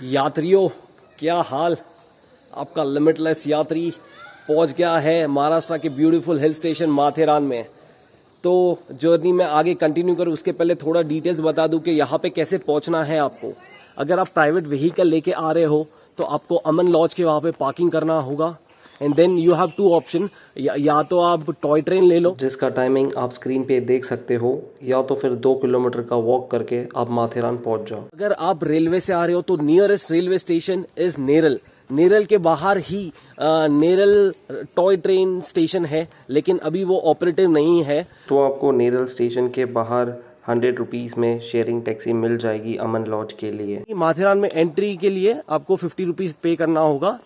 यात्रियों, क्या हाल। आपका लिमिटलेस यात्री पहुंच गया है महाराष्ट्र के ब्यूटीफुल हिल स्टेशन माथेरान में। तो जर्नी में आगे कंटिन्यू करूँ उसके पहले थोड़ा डिटेल्स बता दूं कि यहाँ पे कैसे पहुंचना है आपको। अगर आप प्राइवेट व्हीकल लेके आ रहे हो तो आपको अमन लॉज के वहाँ पे पार्किंग करना होगा। And then you have two option, या तो आप टॉय ट्रेन ले लो जिसका टाइमिंग आप स्क्रीन पे देख सकते हो, या तो फिर 2 किलोमीटर का वॉक करके आप माथेरान पहुंच जाओ। अगर आप रेलवे से आ रहे हो तो nearest railway station is Neral. Neral के बाहर ही नेरल टॉय ट्रेन स्टेशन है, लेकिन अभी वो ऑपरेटिव नहीं है। तो आपको नेरल स्टेशन के बाहर 100 रुपीज में शेयरिंग टैक्सी मिल जाएगी अमन लॉज के लिए। माथेरान में एंट्री के लिए आपको 50 रुपीज पे करना होगा।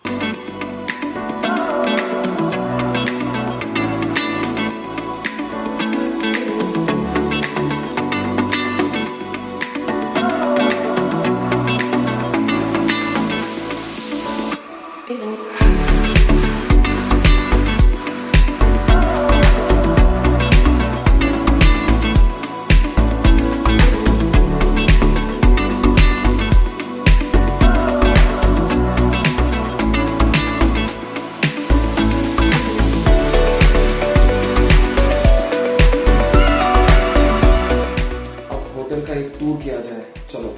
का एक टूर किया जाए, चलो।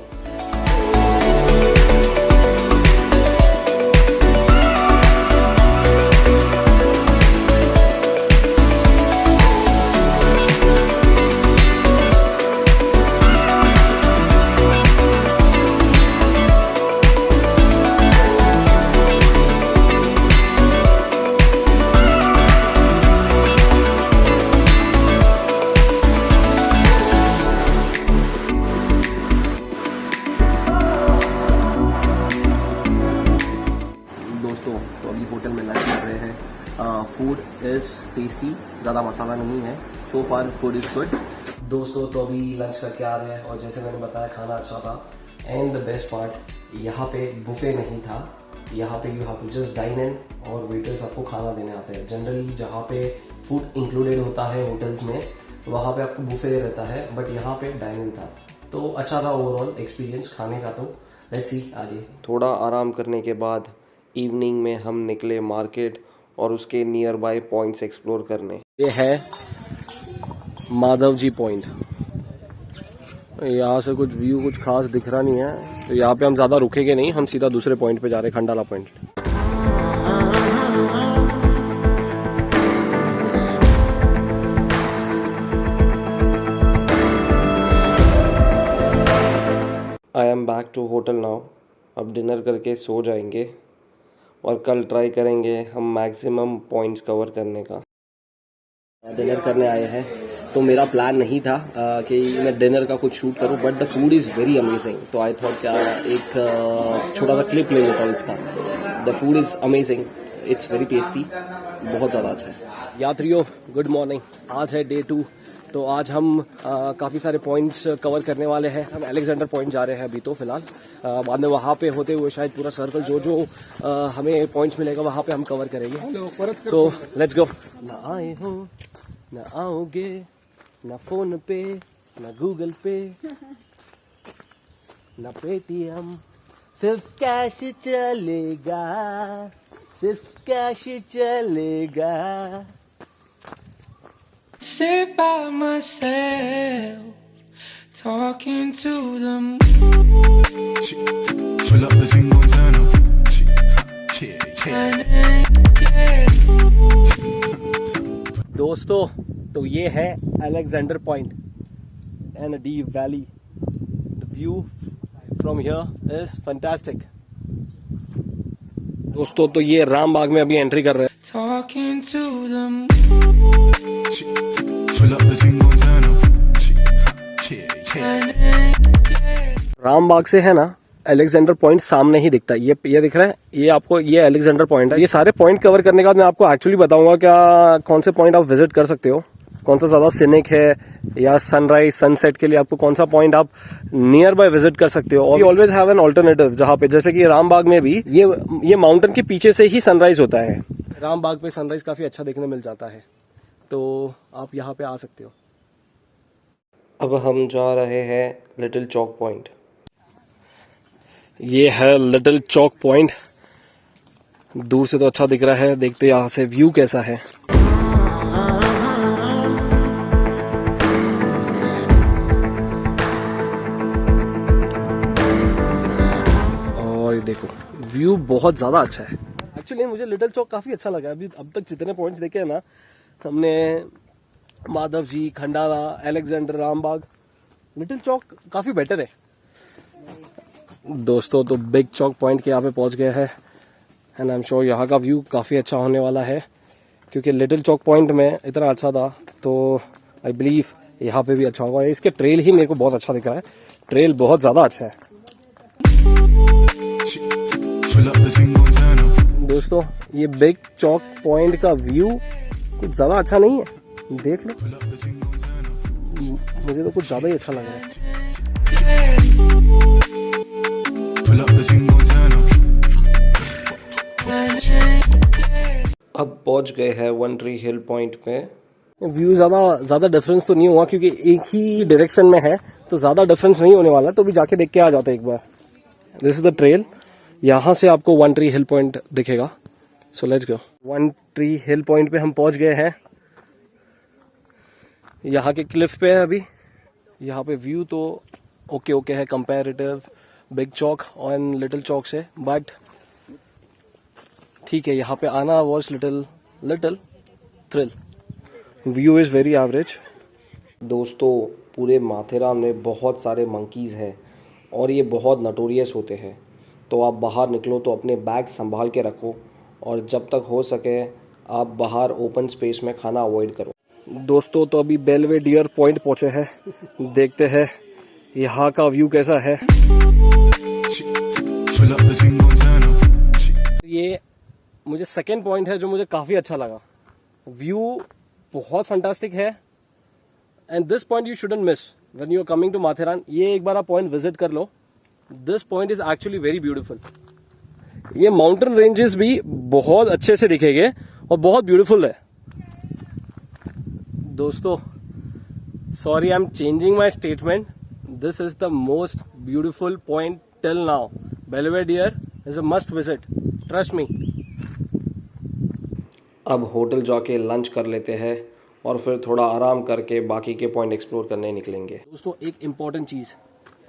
तो अभी होटल में लंच कर रहे हैं। फूड इज़ टेस्टी, ज़्यादा मसाला नहीं है। सो फार फूड इज़ गुड। दोस्तों तो अभी लंच करके आ रहे हैं और जैसे मैंने बताया खाना अच्छा था। एंड द बेस्ट पार्ट, यहाँ पे बुफे नहीं था। यहाँ पे you have to just dine in और वेटर्स आपको खाना देने आते हैं। जनरली जहाँ पे फूड इंक्लूडेड होता है होटल्स में, वहाँ पे आपको बुफे रहता है, बट यहाँ पे डाइन इन था। तो अच्छा था ओवरऑल एक्सपीरियंस खाने का। तो लेट्स सी आगे। थोड़ा आराम करने के बाद इवनिंग में हम निकले मार्केट और उसके नियर बाय पॉइंट्स एक्सप्लोर करने। ये है माधव जी पॉइंट। यहाँ से कुछ व्यू कुछ खास दिख रहा नहीं है, तो यहाँ पे हम ज़्यादा रुकेंगे नहीं, हम सीधा दूसरे पॉइंट पे जा रहे हैं, Khandala point. I'm back to hotel now. अब डिनर करके सो जाएंगे और कल ट्राई करेंगे हम मैक्सिमम पॉइंट्स कवर करने का। डिनर करने आए हैं तो मेरा प्लान नहीं था कि मैं डिनर का कुछ शूट करूं, but the food is very amazing. तो आई थॉट क्या एक छोटा सा क्लिप ले लेता हूँ इसका। The food is amazing, it's very tasty, बहुत ज़्यादा अच्छा है। यात्रियों गुड मॉर्निंग। आज है डे 2। तो आज हम काफ़ी सारे पॉइंट्स कवर करने वाले हैं। हम अलेक्जेंडर पॉइंट जा रहे हैं अभी तो फिलहाल। बाद में वहाँ पे होते हुए शायद पूरा सर्कल जो हमें पॉइंट्स मिलेगा वहाँ पे हम कवर करेंगे। So let's go. ना आए हो ना आओगे, ना फोन पे ना गूगल पे ना पेटीएम, सिर्फ कैश चलेगा, सिर्फ कैश चलेगा। Sit by myself, talking to the moon. Fill up the single turn up. दोस्तों तो ये है Alexander point and deep valley. The view from here is fantastic. दोस्तों तो ये रामबाग में अभी एंट्री कर रहे हैं। Talking to the moon. Rambagh से है ना अलेक्जेंडर पॉइंट सामने ही दिखता है। ये दिख रहा है, ये आपको, ये अलेक्जेंडर पॉइंट है। ये सारे पॉइंट कवर करने के बाद मैं आपको एक्चुअली बताऊंगा क्या कौन से पॉइंट आप विजिट कर सकते हो, कौन सा ज्यादा सीनिक है, या सनराइज सनसेट के लिए आपको कौन सा पॉइंट आप नियर बाय विजिट कर सकते हो। और we always have an alternative, जहाँ पे जैसे कि रामबाग में भी ये माउंटेन के पीछे से ही सनराइज होता है। रामबाग पे सनराइज काफी अच्छा देखने मिल जाता है, तो आप यहाँ पे आ सकते हो। अब हम जा रहे हैं लिटिल चौक पॉइंट। ये है लिटिल चौक पॉइंट। दूर से तो अच्छा दिख रहा है, देखते यहाँ से व्यू कैसा है। और देखो व्यू बहुत ज्यादा अच्छा है। एक्चुअली मुझे लिटिल चौक काफी अच्छा लगा। अभी अब तक जितने पॉइंट्स देखे हैं ना, हमने माधव जी, खंडाला, अलेक्जेंडर, रामबाग, लिटिल चौक काफी बेटर है। दोस्तों तो बिग चौक पॉइंट के यहाँ पे पहुंच गए हैं एंड आई एम श्योर यहाँ का व्यू काफी अच्छा होने वाला है, क्योंकि लिटिल चौक पॉइंट में इतना अच्छा था तो आई बिलीव यहाँ पे भी अच्छा होगा। इसके ट्रेल ही मेरे को बहुत अच्छा दिखा है, ट्रेल बहुत ज्यादा अच्छा है। दोस्तों ये बिग चौक पॉइंट का व्यू कुछ ज्यादा अच्छा नहीं है, देख लो, मुझे तो कुछ ज्यादा ही अच्छा लग रहा है। अब पहुंच गए हैं वन ट्री हिल पॉइंट पे। व्यू ज्यादा डिफरेंस तो नहीं हुआ, क्योंकि एक ही डायरेक्शन में है तो ज्यादा डिफरेंस नहीं होने वाला, तो भी जाके देख के आ जाते एक बार। दिस इज द ट्रेल, यहाँ से आपको वन ट्री हिल पॉइंट दिखेगा। So let's go. One tree hill point पे हम पहुंच गए हैं। यहाँ के क्लिफ पे है अभी। यहाँ पे व्यू तो ओके है कंपैरेटिव बिग चौक और लिटिल चौक से, बट ठीक है, यहाँ पे आना was little thrill. View is very average. दोस्तों पूरे माथेरान में बहुत सारे मंकीज़ हैं और ये बहुत नटोरियस होते हैं, तो आप बाहर निकलो तो अपने बैग संभाल के रखो और जब तक हो सके आप बाहर ओपन स्पेस में खाना अवॉइड करो। दोस्तों तो अभी बेलवेडियर पॉइंट पहुंचे हैं, देखते हैं यहाँ का व्यू कैसा है। ये मुझे सेकेंड पॉइंट है जो मुझे काफ़ी अच्छा लगा। व्यू बहुत फंटास्टिक है and this point you shouldn't miss when you are coming to Matheran. ये एक बार आप पॉइंट विजिट कर लो। This point is actually very beautiful. ये माउंटेन रेंजेस भी बहुत अच्छे से दिखेंगे और बहुत ब्यूटीफुल है। दोस्तों sorry I am changing my statement, this is the most beautiful point till now. Belvedere is a must visit, trust me. अब होटल जाके लंच कर लेते हैं और फिर थोड़ा आराम करके बाकी के पॉइंट एक्सप्लोर करने निकलेंगे। दोस्तों एक इम्पॉर्टेंट चीज़,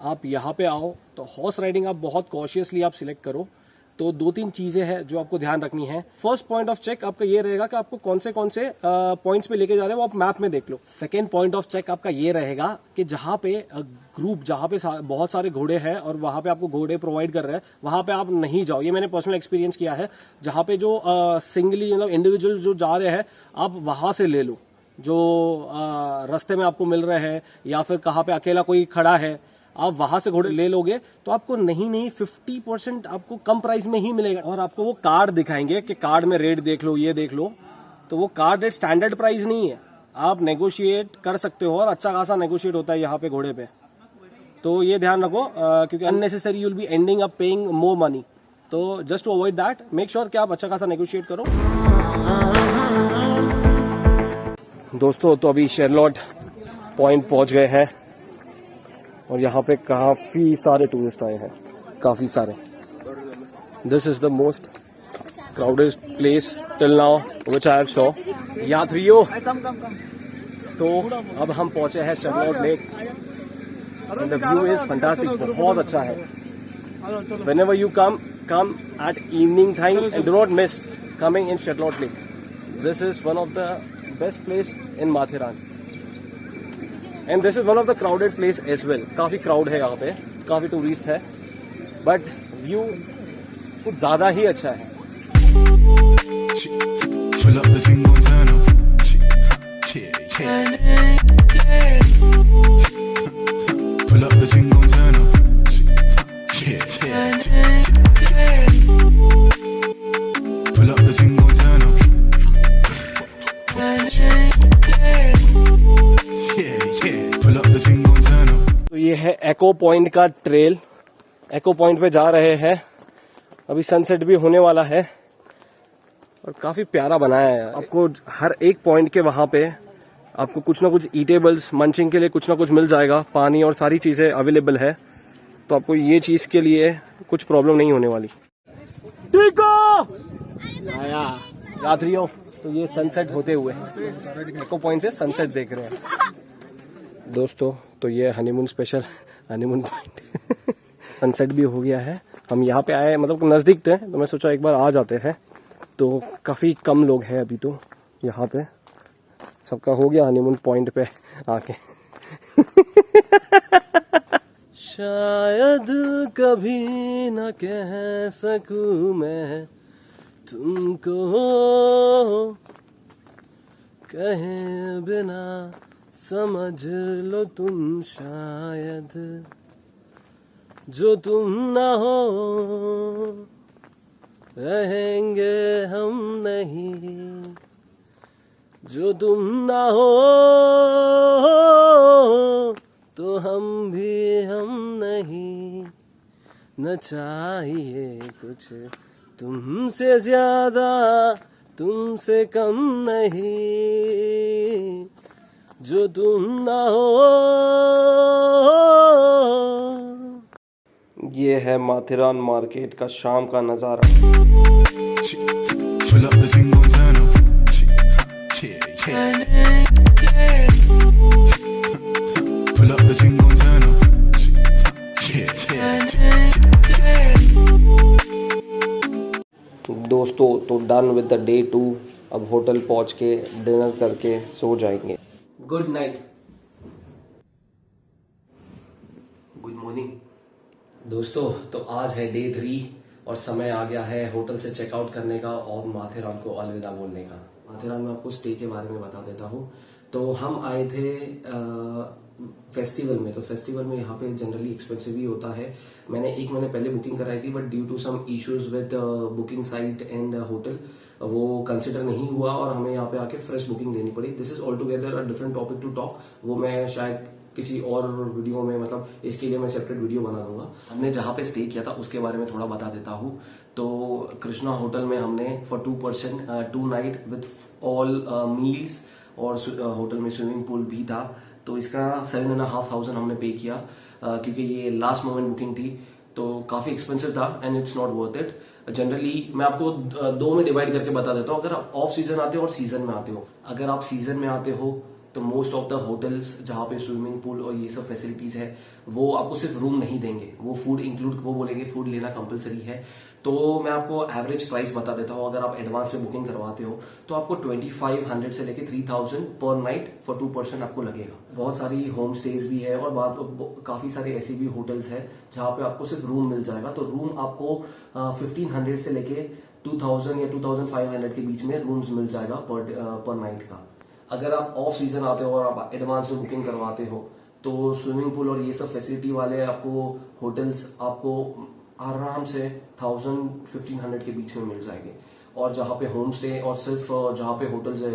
आप यहाँ पे आओ तो हॉर्स राइडिंग आप बहुत कॉशियसली आप सिलेक्ट करो। तो 2-3 चीजें हैं जो आपको ध्यान रखनी है। फर्स्ट पॉइंट ऑफ चेक आपका ये रहेगा कि आपको कौन से पॉइंट्स पे लेके जा रहे हैं वो आप मैप में देख लो। सेकेंड पॉइंट ऑफ चेक आपका ये रहेगा कि जहाँ पे जहाँ पे बहुत सारे घोड़े हैं और वहां पे आपको घोड़े प्रोवाइड कर रहे हैं, वहां पे आप नहीं जाओ। ये मैंने पर्सनल एक्सपीरियंस किया है। जहाँ पे जो सिंगली मतलब इंडिविजुअल जो जा रहे हैं आप वहां से ले लो, जो रास्ते में आपको मिल रहे हैं या फिर कहाँ पे अकेला कोई खड़ा है आप वहां से घोड़े ले लोगे तो आपको नहीं 50% आपको कम प्राइस में ही मिलेगा। और आपको वो कार्ड दिखाएंगे कि कार्ड में रेट देख लो, ये देख लो, तो वो कार्ड रेट स्टैंडर्ड प्राइस नहीं है, आप नेगोशिएट कर सकते हो और अच्छा खासा नेगोशिएट होता है यहाँ पे घोड़े पे। तो ये ध्यान रखो क्योंकि unnecessary you will be ending up paying more money. तो just to avoid that make sure कि आप अच्छा खासा नेगोशिएट करो। दोस्तों तो अभी शेरलॉट पॉइंट पहुंच गए हैं और यहाँ पे काफी सारे टूरिस्ट आए हैं, काफी सारे। This is the most crowded place till now which I have saw. यात्रियों तो अब हम पहुंचे हैं Charlotte Lake. The view is fantastic, बहुत अच्छा है। Whenever you come at evening time and do not miss coming in Charlotte Lake. This is one of the best place in Matheran and this is one of the crowded place as well. काफी crowd है यहाँ पे, काफी tourist है, but view कुछ ज्यादा ही अच्छा है। तो ये है एको पॉइंट का ट्रेल। एको पॉइंट पे जा रहे हैं, अभी सनसेट भी होने वाला है और काफी प्यारा बनाया है। आपको हर एक पॉइंट के वहां पे आपको कुछ ना कुछ ईटेबल्स मंचिंग के लिए कुछ ना कुछ मिल जाएगा, पानी और सारी चीज़ें अवेलेबल है, तो आपको ये चीज़ के लिए कुछ प्रॉब्लम नहीं होने वाली। ठीक है यात्रियों, तो ये सनसेट होते हुए एको पॉइंट से सनसेट देख रहे हैं दोस्तों। तो ये honeymoon special honeymoon point sunset भी हो गया है। हम यहाँ पे आए, मतलब नज़दीक थे, तो मैं सोचा एक बार आ जाते हैं। तो काफ़ी कम लोग हैं अभी तो यहाँ पे, सबका हो गया हनीमून पॉइंट पे आके शायद कभी न कह सकूं मैं तुमको, कहे बिना समझ लो तुम शायद, जो तुम ना हो रहेंगे हम नहीं, जो तुम ना हो तो हम भी हम नहीं, न चाहिए कुछ तुमसे ज्यादा तुमसे कम नहीं, जो तुम ना हो। ये है माथेरान मार्केट का शाम का नजारा। दोस्तों तो डन विद द डे 2, अब होटल पहुंच के डिनर करके सो जाएंगे। गुड नाइट, गुड मॉर्निंग दोस्तों। तो आज है डे 3 और समय आ गया है होटल से चेकआउट करने का और माथेरान को अलविदा बोलने का। माथेरान में आपको स्टे के बारे में बता देता हूँ। तो हम आए थे फेस्टिवल में, तो फेस्टिवल में यहाँ पे जनरली एक्सपेंसिव ही होता है। मैंने 1 महीने पहले बुकिंग कराई थी, but due to some issues with booking site and hotel वो कंसिडर नहीं हुआ और हमें यहाँ पे आके फ्रेश बुकिंग लेनी पड़ी। This is all together a different topic to talk, वो मैं शायद किसी और वीडियो में, मतलब इसके लिए मैं सेपरेट वीडियो बना दूंगा। हमने जहाँ पे स्टे किया था उसके बारे में थोड़ा बता देता हूँ। तो कृष्णा होटल में हमने for 2 person 2 night with all meals और होटल में स्विमिंग पूल भी था। तो इसका 7,500 हमने पे किया क्योंकि ये लास्ट मोमेंट बुकिंग थी, तो काफी एक्सपेंसिव था and it's not worth it. Generally मैं आपको 2 में डिवाइड करके बता देता हूँ। अगर आप ऑफ सीजन आते हो और सीजन में आते हो, अगर आप सीजन में आते हो तो मोस्ट ऑफ द होटल्स जहाँ पे स्विमिंग पूल और ये सब फैसिलिटीज है वो आपको सिर्फ रूम नहीं देंगे, वो फूड इंक्लूड, वो बोलेंगे फूड लेना कंपलसरी है। तो मैं आपको एवरेज प्राइस बता देता हूँ। अगर आप एडवांस में बुकिंग करवाते हो तो आपको 2500 से लेके 3000 पर नाइट फॉर 2 पर्सन आपको लगेगा। बहुत सारी होम स्टेज भी है और काफी सारे ऐसे भी होटल्स है जहाँ पे आपको सिर्फ रूम मिल जाएगा। तो रूम आपको 1500 से लेके 2000 या 2500 के बीच में रूम्स मिल जाएगा पर नाइट का। अगर आप ऑफ सीजन आते हो और आप एडवांस में बुकिंग करवाते हो तो स्विमिंग पूल और ये सब फैसिलिटी वाले आपको होटल्स आपको आराम से 1000-1500 के बीच में मिल जाएंगे। और जहाँ पे होम स्टे और सिर्फ जहाँ पे होटल्स है,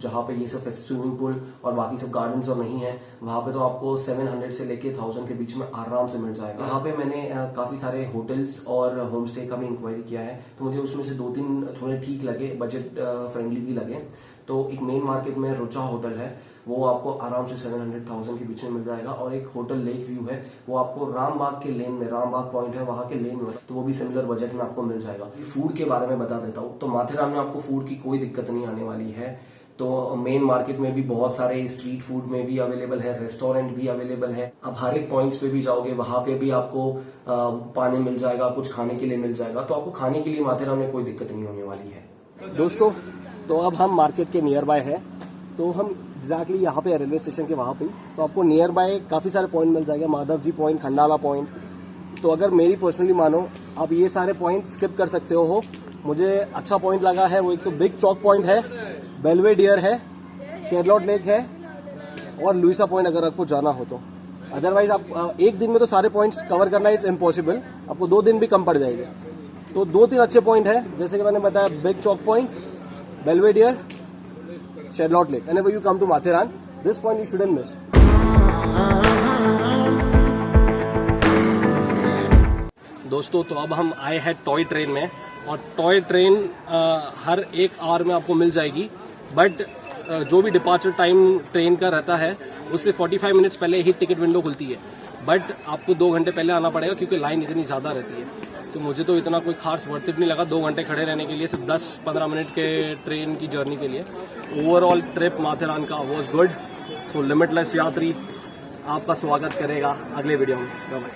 जहाँ पे ये सब स्विमिंग पूल और बाकी सब गार्डन्स और नहीं है, वहाँ पे तो आपको 700 से लेके 1000 के बीच में आराम से मिल जाएगा। यहाँ पे मैंने काफी सारे होटल्स और होम स्टे का भी इंक्वायरी किया है, तो मुझे उसमें से 2-3 थोड़े ठीक लगे, बजट फ्रेंडली भी लगे। तो एक मेन मार्केट में रुचा होटल है, वो आपको आराम से 700-1000 के बीच में मिल जाएगा। और एक होटल लेक व्यू है, वो आपको रामबाग के लेन में, रामबाग पॉइंट है वहां के लेन में, तो वो भी सिमिलर बजट में आपको मिल जाएगा। फूड के बारे में बता देता हूँ। तो माथेरान में आपको फूड की कोई दिक्कत नहीं आने वाली है। तो मेन मार्केट में भी बहुत सारे स्ट्रीट फूड में भी अवेलेबल है, रेस्टोरेंट भी अवेलेबल है। आप हर एक पॉइंट्स पे भी जाओगे वहां पे भी आपको पानी मिल जाएगा, कुछ खाने के लिए मिल जाएगा। तो आपको खाने के लिए माथेरान में कोई दिक्कत नहीं होने वाली है। दोस्तों तो अब हम मार्केट के नियर बाय है, तो हम एग्जैक्टली यहाँ पे रेलवे स्टेशन के वहाँ पे, तो आपको नियर बाय काफ़ी सारे पॉइंट मिल जाएगा, माधव जी पॉइंट, खंडाला पॉइंट। तो अगर मेरी पर्सनली मानो, आप ये सारे पॉइंट स्किप कर सकते हो। मुझे अच्छा पॉइंट लगा है वो एक तो बिग चौक पॉइंट है, बेलवेडियर है, शेरलॉट लेक है और लुइसा पॉइंट अगर आपको जाना हो तो। अदरवाइज आप एक दिन में तो सारे पॉइंट्स कवर करना इट्स इम्पॉसिबल, आपको 2 दिन भी कम पड़ जाएंगे। तो 2-3 अच्छे पॉइंट है, जैसे कि मैंने बताया, Big Chowk Point, Belvedere, Charlotte Lake. Whenever you come to Matheran, this point you shouldn't miss. दोस्तों तो अब हम आए हैं टॉय ट्रेन में, और टॉय ट्रेन हर 1 आवर में आपको मिल जाएगी। बट जो भी डिपार्चर टाइम ट्रेन का रहता है उससे 45 मिनट्स पहले ही टिकट विंडो खुलती है, बट आपको 2 घंटे पहले आना पड़ेगा क्योंकि लाइन इतनी ज़्यादा रहती है। तो मुझे तो इतना कोई खास वर्थ इट नहीं लगा 2 घंटे खड़े रहने के लिए, सिर्फ 10-15 मिनट के ट्रेन की जर्नी के लिए। ओवरऑल ट्रिप माथेरान का वॉज गुड। सो लिमिटलेस यात्री आपका स्वागत करेगा अगले वीडियो में। बाय।